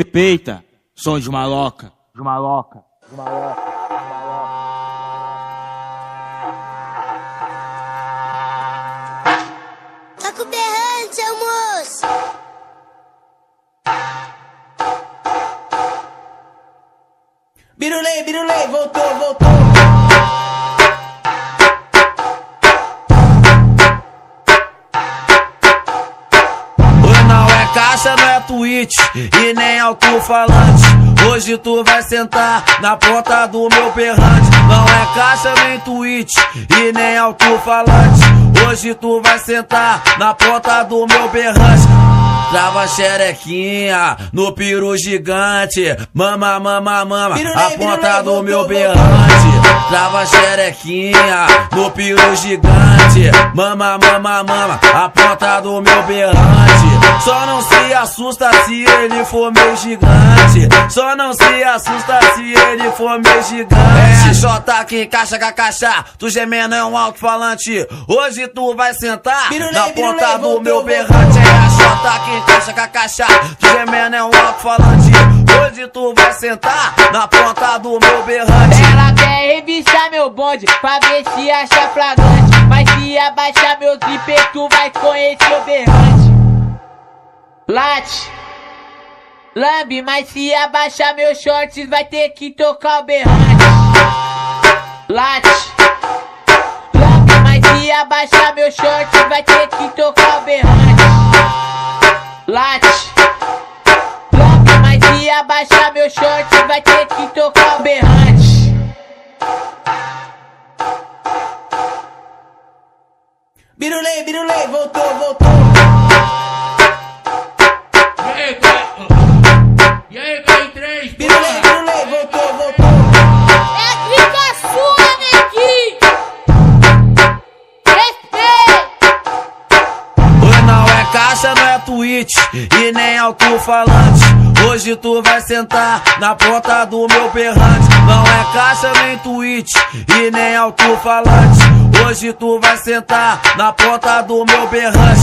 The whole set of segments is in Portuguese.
Respeita, som de maloca, de maloca, de maloca. Tá com berrante, seu moço! Birulei, birulei, voltou, voltou. Não é caixa, não é Twitch e nem alto-falante. Hoje tu vai sentar na ponta do meu berrante. Não é caixa, nem Twitch e nem alto-falante. Hoje tu vai sentar na ponta do meu berrante. Trava xerequinha no peru gigante. Mama, mama, mama, a ponta do meu berrante. Trava xerequinha no peru gigante. Mama, mama, mama, a ponta do meu berrante. Só não se assusta se ele for meio gigante. Só não se assusta se ele for meio gigante. É J que encaixa com a caixa. Tu gemendo é um alto-falante. Hoje tu vai sentar na ponta do meu berrante. É a J que encaixa com a caixa. Tu gemendo é um alto-falante. Hoje tu vai sentar na ponta do meu berrante. Ela quer revistar meu bonde pra ver se acha flagrante. Mas se abaixar meu zíper tu vai conhecer o berrante. Late, lambe, mas se abaixar meus shorts vai ter que tocar o berrante. Late, lambe, mas se abaixar meus shorts vai ter que tocar o berrante. Late, lambe, mas se abaixar meus shorts vai ter que tocar o berrante. Birulei, birulei, voltou, voltou. E aí, K3, Birulei, birulei, voltou, voltou. É clica sua, neguinho! Respeita! Não é caixa, não é Twitch e nem alto-falante. Hoje tu vai sentar na ponta do meu berrante. Não é caixa, nem Twitch e nem alto-falante. Hoje tu vai sentar na ponta do meu berrante.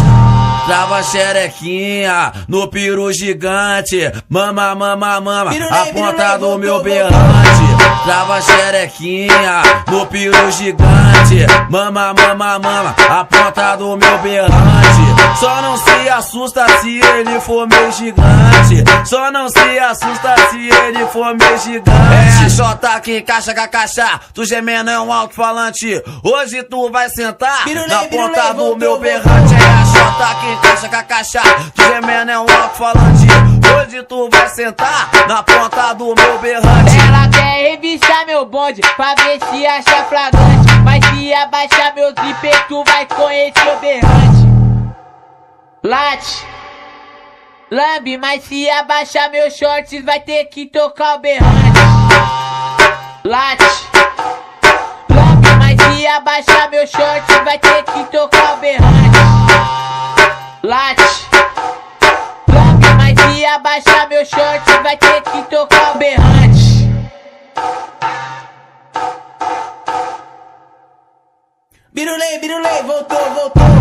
Trava xerequinha no peru gigante. Mama, mama, mama, a ponta do meu berrante. Trava xerequinha no peru gigante. Mama, mama, mama, a ponta do meu berrante. Só não se assusta se ele for meio gigante. Só não se assusta se ele for meio gigante. É J que encaixa com a caixa. Tu gemendo é um alto-falante. Hoje tu vai sentar na ponta do meu berrante. É a J que encaixa com a caixa. Tu gemendo é um alto-falante. Hoje tu vai sentar na ponta do meu berrante. Ela quer revistar meu bonde pra ver se acha flagrante. Mas se abaixar meu zíper tu vai conhecer o berrante. Late, lambe, mas se abaixar meus shorts vai ter que tocar o berrante. Late, lambe, mas se abaixar meus shorts vai ter que tocar o berrante. Late, lambe, mas se abaixar meus shorts vai ter que tocar o berrante. Birulei, birulei, voltou, voltou.